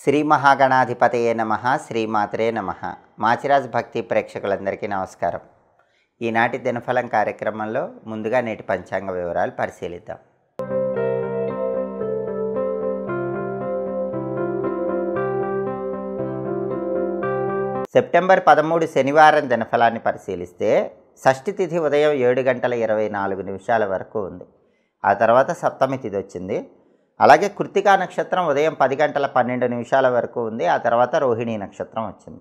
శ్రీ మహాగణాధిపతయే నమః శ్రీమాత్రే నమః. మాచిరాజ్ భక్తి ప్రేక్షకులందరికీ నమస్కారం. ఈనాటి దినఫలం కార్యక్రమంలో ముందుగా నేటి పంచాంగ వివరాలు పరిశీలిద్దాం. సెప్టెంబర్ 13 శనివారం దినఫలాన్ని పరిశీలిస్తే షష్ఠి తిథి ఉదయం 7:24 వరకు ఉంది. ఆ తర్వాత సప్తమి తిథి వచ్చింది. అలాగే కృత్తికా నక్షత్రం ఉదయం 10:12 వరకు ఉంది. ఆ తర్వాత రోహిణీ నక్షత్రం వచ్చింది.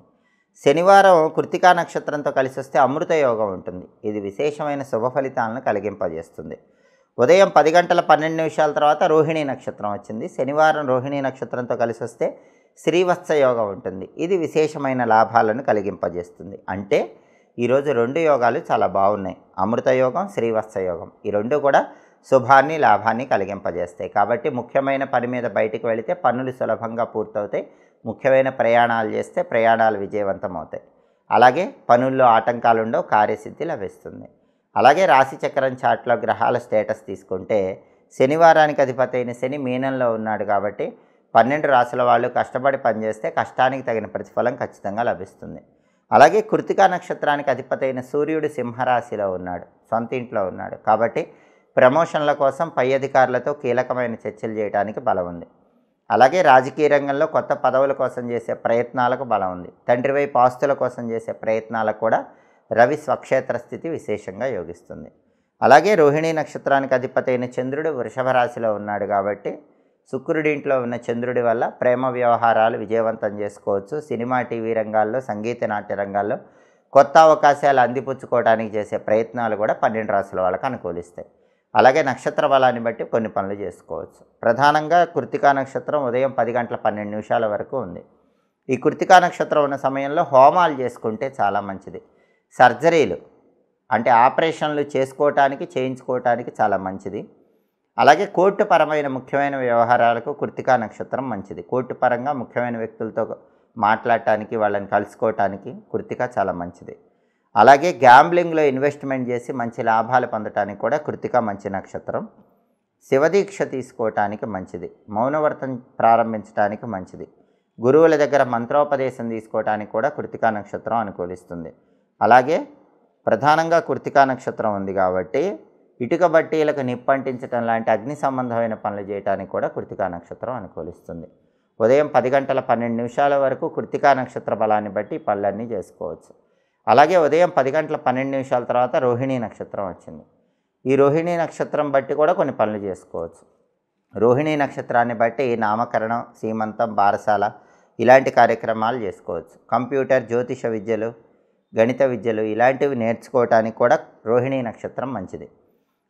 శనివారం కృత్తికా నక్షత్రంతో కలిసి వస్తే అమృత యోగం ఉంటుంది. ఇది విశేషమైన శుభ ఫలితాలను కలిగింపజేస్తుంది. ఉదయం 10:12 తర్వాత రోహిణీ నక్షత్రం వచ్చింది. శనివారం రోహిణీ నక్షత్రంతో కలిసి వస్తే శ్రీవత్స యోగం ఉంటుంది. ఇది విశేషమైన లాభాలను కలిగింపజేస్తుంది. అంటే ఈరోజు రెండు యోగాలు చాలా బాగున్నాయి. అమృత యోగం, శ్రీవత్స యోగం, ఈ రెండు కూడా శుభాన్ని లాభాన్ని కలిగింపజేస్తాయి. కాబట్టి ముఖ్యమైన పని మీద బయటికి వెళితే పనులు సులభంగా పూర్తవుతాయి. ముఖ్యమైన ప్రయాణాలు చేస్తే ప్రయాణాలు విజయవంతం అవుతాయి. అలాగే పనుల్లో ఆటంకాలు ఉండవు, కార్యసిద్ధి లభిస్తుంది. అలాగే రాశిచక్రం చార్ట్లో గ్రహాల స్టేటస్ తీసుకుంటే శనివారానికి అధిపతి అయిన శని మీనంలో ఉన్నాడు. కాబట్టి 12 రాశుల వాళ్ళు కష్టపడి పనిచేస్తే కష్టానికి తగిన ప్రతిఫలం ఖచ్చితంగా లభిస్తుంది. అలాగే కృత్తికా నక్షత్రానికి అధిపతి అయిన సూర్యుడు సింహరాశిలో ఉన్నాడు, సొంత ఇంట్లో ఉన్నాడు. కాబట్టి ప్రమోషన్ల కోసం పై అధికారులతో కీలకమైన చర్చలు చేయడానికి బలం ఉంది. అలాగే రాజకీయ రంగంలో కొత్త పదవుల కోసం చేసే ప్రయత్నాలకు బలం ఉంది. తండ్రి వైపు ఆస్తుల కోసం చేసే ప్రయత్నాలకు కూడా రవి స్వక్షేత్ర స్థితి విశేషంగా యోగిస్తుంది. అలాగే రోహిణీ నక్షత్రానికి అధిపతి అయిన చంద్రుడు వృషభ రాశిలో ఉన్నాడు. కాబట్టి శుక్రుడి ఇంట్లో ఉన్న చంద్రుడి వల్ల ప్రేమ వ్యవహారాలు విజయవంతం చేసుకోవచ్చు. సినిమా, టీవీ రంగాల్లో, సంగీత, నాట్య రంగాల్లో కొత్త అవకాశాలు అందిపుచ్చుకోవడానికి చేసే ప్రయత్నాలు కూడా 12 రాశుల వాళ్ళకు అనుకూలిస్తాయి. అలాగే నక్షత్ర బలాన్ని బట్టి కొన్ని పనులు చేసుకోవచ్చు. ప్రధానంగా కృత్తికా నక్షత్రం ఉదయం 10:12 వరకు ఉంది. ఈ కృత్తికా నక్షత్రం ఉన్న సమయంలో హోమాలు చేసుకుంటే చాలా మంచిది. సర్జరీలు అంటే ఆపరేషన్లు చేయించుకోవటానికి చాలా మంచిది. అలాగే కోర్టు పరమైన ముఖ్యమైన వ్యవహారాలకు కృత్తికా నక్షత్రం మంచిది. కోర్టు పరంగా ముఖ్యమైన వ్యక్తులతో మాట్లాడటానికి, వాళ్ళని కలుసుకోవటానికి కృత్తిక చాలా మంచిది. అలాగే గ్యాంబ్లింగ్లో ఇన్వెస్ట్మెంట్ చేసి మంచి లాభాలు పొందటానికి కూడా కృత్తిక మంచి నక్షత్రం. శివదీక్ష తీసుకోవటానికి మంచిది. మౌనవ్రతం ప్రారంభించడానికి మంచిది. గురువుల దగ్గర మంత్రోపదేశం తీసుకోవటానికి కూడా కృత్తికా నక్షత్రం అనుకూలిస్తుంది. అలాగే ప్రధానంగా కృత్తికా నక్షత్రం ఉంది కాబట్టి ఇటుక బట్టీలకు నిప్పంటించడం లాంటి అగ్ని సంబంధమైన పనులు చేయడానికి కూడా కృత్తికా నక్షత్రం అనుకూలిస్తుంది. ఉదయం 10:12 వరకు కృత్తికా నక్షత్ర బలాన్ని బట్టి పనులన్నీ చేసుకోవచ్చు. అలాగే ఉదయం 10:12 తర్వాత రోహిణీ నక్షత్రం వచ్చింది. ఈ రోహిణీ నక్షత్రం బట్టి కూడా కొన్ని పనులు చేసుకోవచ్చు. రోహిణీ నక్షత్రాన్ని బట్టి నామకరణం, సీమంతం, బారసాల ఇలాంటి కార్యక్రమాలు చేసుకోవచ్చు. కంప్యూటర్, జ్యోతిష విద్యలు, గణిత విద్యలు ఇలాంటివి నేర్చుకోవటానికి కూడా రోహిణీ నక్షత్రం మంచిది.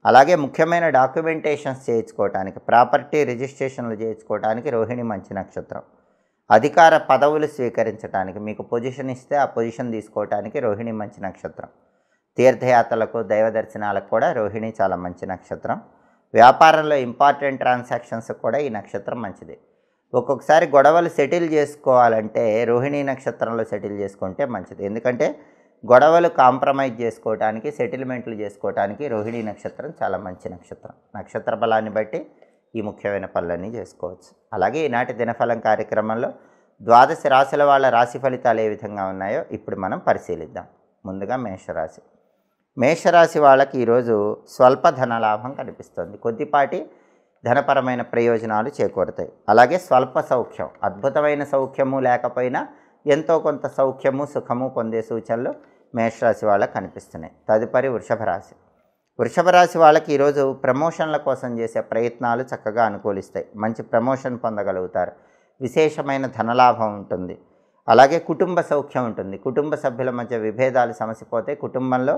అలాగే ముఖ్యమైన డాక్యుమెంటేషన్స్ చేయించుకోవటానికి, ప్రాపర్టీ రిజిస్ట్రేషన్లు చేయించుకోవటానికి రోహిణి మంచి నక్షత్రం. అధికార పదవులు స్వీకరించడానికి, మీకు పొజిషన్ ఇస్తే ఆ పొజిషన్ తీసుకోవటానికి రోహిణి మంచి నక్షత్రం. తీర్థయాత్రలకు, దైవ దర్శనాలకు కూడా రోహిణి చాలా మంచి నక్షత్రం. వ్యాపారంలో ఇంపార్టెంట్ ట్రాన్సాక్షన్స్ కూడా ఈ నక్షత్రం మంచిది. ఒక్కొక్కసారి గొడవలు సెటిల్ చేసుకోవాలంటే రోహిణి నక్షత్రంలో సెటిల్ చేసుకుంటే మంచిది. ఎందుకంటే గొడవలు కాంప్రమైజ్ చేసుకోవడానికి, సెటిల్మెంట్లు చేసుకోవడానికి రోహిణీ నక్షత్రం చాలా మంచి నక్షత్రం. నక్షత్ర బలాన్ని బట్టి ఈ ముఖ్యమైన పనులన్నీ చేసుకోవచ్చు. అలాగే ఈనాటి దినఫలం కార్యక్రమంలో 12 రాశుల వాళ్ళ రాశి ఫలితాలు ఏ విధంగా ఉన్నాయో ఇప్పుడు మనం పరిశీలిద్దాం. ముందుగా మేషరాశి. మేషరాశి వాళ్ళకి ఈరోజు స్వల్ప ధనలాభం కనిపిస్తుంది. కొద్దిపాటి ధనపరమైన ప్రయోజనాలు చేకూరుతాయి. అలాగే స్వల్ప సౌఖ్యం, అద్భుతమైన సౌఖ్యము లేకపోయినా ఎంతో కొంత సౌఖ్యము, సుఖము పొందే సూచనలు మేషరాశి వాళ్ళకి కనిపిస్తున్నాయి. తదుపరి వృషభ రాశి. వృషభ రాశి వాళ్ళకి ఈరోజు ప్రమోషన్ల కోసం చేసే ప్రయత్నాలు చక్కగా అనుకూలిస్తాయి. మంచి ప్రమోషన్ పొందగలుగుతారు. విశేషమైన ధనలాభం ఉంటుంది. అలాగే కుటుంబ సౌఖ్యం ఉంటుంది. కుటుంబ సభ్యుల మధ్య విభేదాలు సమసిపోతే కుటుంబంలో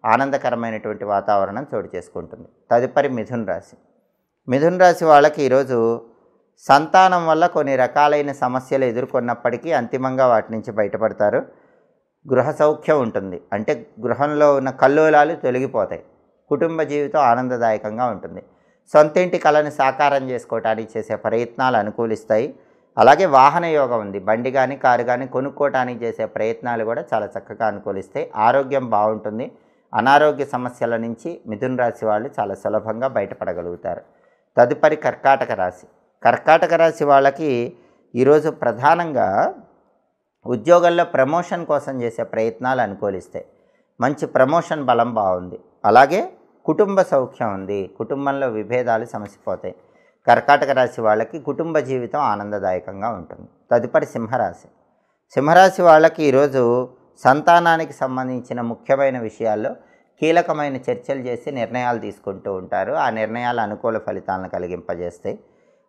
ఆనందకరమైనటువంటి వాతావరణం చోటు చేసుకుంటుంది. తదుపరి మిథున రాశి. మిథున రాశి వాళ్ళకి ఈరోజు సంతానం వల్ల కొన్ని రకాలైన సమస్యలు ఎదుర్కొన్నప్పటికీ అంతిమంగా వాటి నుంచి బయటపడతారు. గృహ సౌఖ్యం ఉంటుంది. అంటే గృహంలో ఉన్న కల్లోలాలు తొలగిపోతాయి. కుటుంబ జీవితం ఆనందదాయకంగా ఉంటుంది. సొంత ఇంటి కళను సాకారం చేసుకోవటానికి చేసే ప్రయత్నాలు అనుకూలిస్తాయి. అలాగే వాహన యోగం ఉంది. బండి కానీ, కారు కానీ కొనుక్కోవటానికి చేసే ప్రయత్నాలు కూడా చాలా చక్కగా అనుకూలిస్తాయి. ఆరోగ్యం బాగుంటుంది. అనారోగ్య సమస్యల నుంచి మిథున రాశి వాళ్ళు చాలా సులభంగా బయటపడగలుగుతారు. తదుపరి కర్కాటక రాశి. కర్కాటక రాశి వాళ్ళకి ఈరోజు ప్రధానంగా ఉద్యోగంలో ప్రమోషన్ కోసం చేసే ప్రయత్నాలు అనుకూలిస్తాయి. మంచి ప్రమోషన్ బలం బాగుంది. అలాగే కుటుంబ సౌఖ్యం ఉంది. కుటుంబంలో విభేదాలు సమసిపోతాయి. కర్కాటక రాశి వాళ్ళకి కుటుంబ జీవితం ఆనందదాయకంగా ఉంటుంది. తదుపరి సింహరాశి. సింహరాశి వాళ్ళకి ఈరోజు సంతానానికి సంబంధించిన ముఖ్యమైన విషయాల్లో కీలకమైన చర్చలు చేసి నిర్ణయాలు తీసుకుంటూ ఉంటారు. ఆ నిర్ణయాలు అనుకూల ఫలితాలను కలిగింపజేస్తాయి.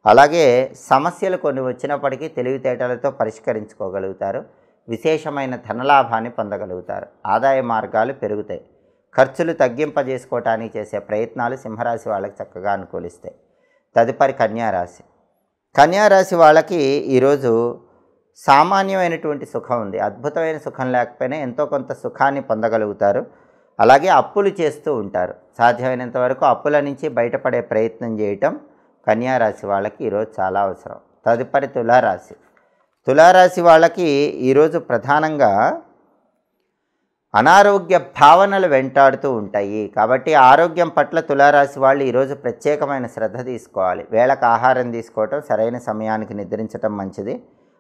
అలాగే సమస్యలు కొన్ని వచ్చినప్పటికీ తెలివితేటలతో పరిష్కరించుకోగలుగుతారు. విశేషమైన ధనలాభాన్ని పొందగలుగుతారు. ఆదాయ మార్గాలు పెరుగుతాయి. ఖర్చులు తగ్గింపజేసుకోవటానికి చేసే ప్రయత్నాలు సింహరాశి వాళ్ళకి చక్కగా అనుకూలిస్తాయి. తదుపరి కన్యారాశి. కన్యారాశి వాళ్ళకి ఈరోజు సామాన్యమైనటువంటి సుఖం ఉంది. అద్భుతమైన సుఖం లేకపోయినా ఎంతో కొంత సుఖాన్ని పొందగలుగుతారు. అలాగే అప్పులు చేస్తూ ఉంటారు. సాధ్యమైనంత వరకు అప్పుల నుంచి బయటపడే ప్రయత్నం చేయటం కన్యారాశి వాళ్ళకి ఈరోజు చాలా అవసరం. తదుపరి తులారాశి. తులారాశి వాళ్ళకి ఈరోజు ప్రధానంగా అనారోగ్య భావనలు వెంటాడుతూ ఉంటాయి. కాబట్టి ఆరోగ్యం పట్ల తులారాశి వాళ్ళు ఈరోజు ప్రత్యేకమైన శ్రద్ధ తీసుకోవాలి. వేళకు ఆహారం తీసుకోవటం, సరైన సమయానికి నిద్రించడం మంచిది.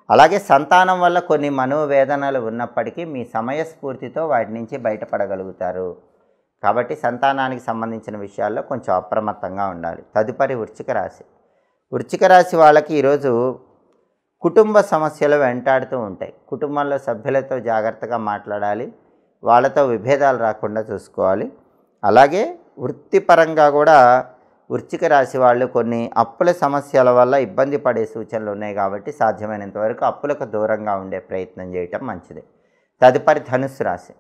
అలాగే సంతానం వల్ల కొన్ని మనోవేదనలు ఉన్నప్పటికీ మీ సమయస్ఫూర్తితో వాటి నుంచి బయటపడగలుగుతారు. కాబట్టి సంతానానికి సంబంధించిన విషయాల్లో కొంచెం అప్రమత్తంగా ఉండాలి. తదుపరి వృశ్చిక రాశి. వృశ్చిక రాశి వాళ్ళకి ఈరోజు కుటుంబ సమస్యలు వెంటాడుతూ ఉంటాయి. కుటుంబంలో సభ్యులతో జాగ్రత్తగా మాట్లాడాలి. వాళ్ళతో విభేదాలు రాకుండా చూసుకోవాలి. అలాగే వృత్తిపరంగా కూడా వృశ్చిక రాశి వాళ్ళు కొన్ని అప్పుల సమస్యల వల్ల ఇబ్బంది పడే సూచనలు ఉన్నాయి. కాబట్టి సాధ్యమైనంత వరకు అప్పులకు దూరంగా ఉండే ప్రయత్నం చేయటం మంచిది. తదుపరి ధనుస్సు రాశి.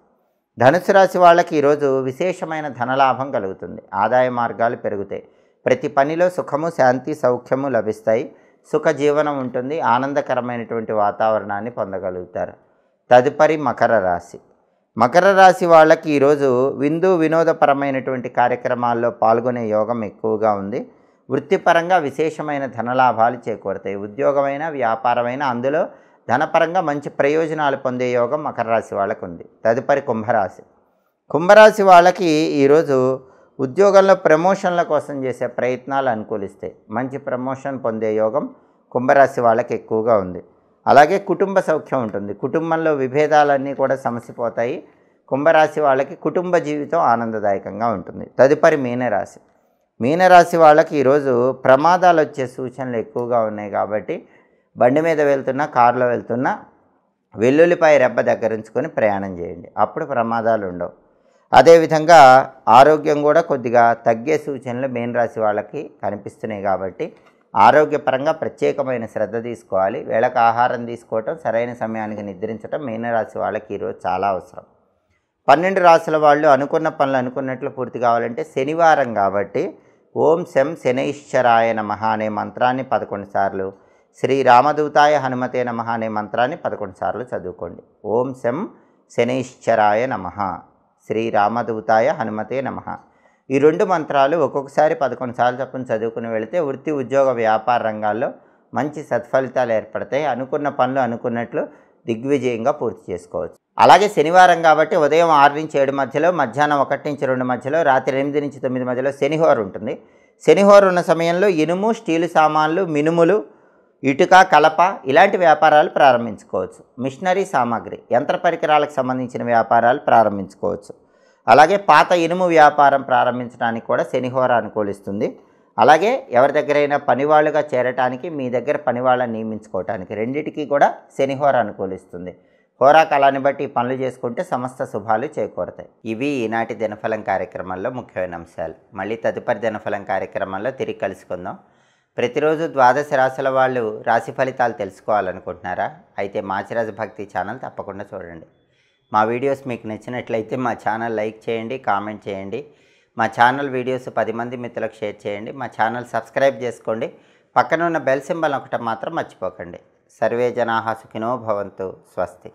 ధనుస్సు రాశి వాళ్ళకి ఈరోజు విశేషమైన ధనలాభం కలుగుతుంది. ఆదాయ మార్గాలు పెరుగుతాయి. ప్రతి పనిలో సుఖము, శాంతి, సౌఖ్యము లభిస్తాయి. సుఖ జీవనం ఉంటుంది. ఆనందకరమైనటువంటి వాతావరణాన్ని పొందగలుగుతారు. తదుపరి మకర రాశి. మకర రాశి వాళ్ళకి ఈరోజు వినోదపరమైనటువంటి కార్యక్రమాల్లో పాల్గొనే యోగం ఎక్కువగా ఉంది. వృత్తిపరంగా విశేషమైన ధనలాభాలు చేకూరుతాయి. ఉద్యోగమైన, వ్యాపారమైన అందులో ధనపరంగా మంచి ప్రయోజనాలు పొందే యోగం మకర రాశి వాళ్ళకు ఉంది. తదుపరి కుంభరాశి. కుంభరాశి వాళ్ళకి ఈరోజు ఉద్యోగంలో ప్రమోషన్ల కోసం చేసే ప్రయత్నాలు అనుకూలిస్తాయి. మంచి ప్రమోషన్ పొందే యోగం కుంభరాశి వాళ్ళకి ఎక్కువగా ఉంది. అలాగే కుటుంబ సౌఖ్యం ఉంటుంది. కుటుంబంలో విభేదాలన్నీ కూడా సమసిపోతాయి. కుంభరాశి వాళ్ళకి కుటుంబ జీవితం ఆనందదాయకంగా ఉంటుంది. తదుపరి మీనరాశి. మీనరాశి వాళ్ళకి ఈరోజు ప్రమాదాలు వచ్చే సూచనలు ఎక్కువగా ఉన్నాయి. కాబట్టి బండి మీద వెళ్తున్నా, కారులో వెళ్తున్నా వెల్లుల్లిపాయ రెబ్బ దగ్గర ఉంచుకొని ప్రయాణం చేయండి. అప్పుడు ప్రమాదాలు ఉండవు. అదేవిధంగా ఆరోగ్యం కూడా కొద్దిగా తగ్గే సూచనలు మీనరాశి వాళ్ళకి కనిపిస్తున్నాయి. కాబట్టి ఆరోగ్యపరంగా ప్రత్యేకమైన శ్రద్ధ తీసుకోవాలి. వేళకు ఆహారం తీసుకోవటం, సరైన సమయానికి నిద్రించడం మీనరాశి వాళ్ళకి ఈరోజు చాలా అవసరం. 12 రాశుల వాళ్ళు అనుకున్న పనులు అనుకున్నట్లు పూర్తి కావాలంటే శనివారం కాబట్టి ఓం శం శనైశ్చరాయ నమః అనే మంత్రాన్ని 11 సార్లు, శ్రీ రామదూతాయ హనుమతే నమః అనే మంత్రాన్ని 11 సార్లు చదువుకోండి. ఓం శం శనైశ్చరాయ నమః, శ్రీ రామదూతాయ హనుమతే నమః. ఈ 2 మంత్రాలు ఒక్కొక్కసారి 11 సార్లు చొప్పున చదువుకుని వెళితే వృత్తి, ఉద్యోగ, వ్యాపార రంగాల్లో మంచి సత్ఫలితాలు ఏర్పడతాయి. అనుకున్న పనులు అనుకున్నట్లు దిగ్విజయంగా పూర్తి చేసుకోవచ్చు. అలాగే శనివారం కాబట్టి ఉదయం 6 నుంచి 7 మధ్యలో, మధ్యాహ్నం 1 నుంచి 2 మధ్యలో, రాత్రి 8 నుంచి 9 మధ్యలో శనిహోర ఉంటుంది. శనిహోర ఉన్న సమయంలో ఇనుము, స్టీలు సామాన్లు, మినుములు, ఇటుక, కలప ఇలాంటి వ్యాపారాలు ప్రారంభించుకోవచ్చు. మిషనరీ సామాగ్రి, యంత్ర పరికరాలకు సంబంధించిన వ్యాపారాలు ప్రారంభించుకోవచ్చు. అలాగే పాత ఇనుము వ్యాపారం ప్రారంభించడానికి కూడా శనిహోర అనుకూలిస్తుంది. అలాగే ఎవరి దగ్గరైనా పనివాళ్ళుగా చేరటానికి, మీ దగ్గర పనివాళ్ళని నియమించుకోవటానికి రెండింటికి కూడా శనిహోర అనుకూలిస్తుంది. హోరాకాలాన్ని బట్టి పనులు చేసుకుంటే సమస్త శుభాలు చేకూరుతాయి. ఇవి ఈనాటి దినఫలం కార్యక్రమంలో ముఖ్యమైన అంశాలు. మళ్ళీ తదుపరి దినఫలం కార్యక్రమంలో తిరిగి కలుసుకుందాం. ప్రతిరోజు 12 రాశుల వాళ్ళు రాశి ఫలితాలు తెలుసుకోవాలనుకుంటున్నారా? అయితే మాచిరాజు భక్తి ఛానల్ తప్పకుండా చూడండి. మా వీడియోస్ మీకు నచ్చినట్లయితే మా ఛానల్ లైక్ చేయండి, కామెంట్ చేయండి. మా ఛానల్ వీడియోస్ 10 మంది మిత్రులకు షేర్ చేయండి. మా ఛానల్ సబ్స్క్రైబ్ చేసుకోండి. పక్కన ఉన్న బెల్ సింబల్ ఒకటి మాత్రం మర్చిపోకండి. సర్వే జనాః సుఖినో భవంతు. స్వస్తి.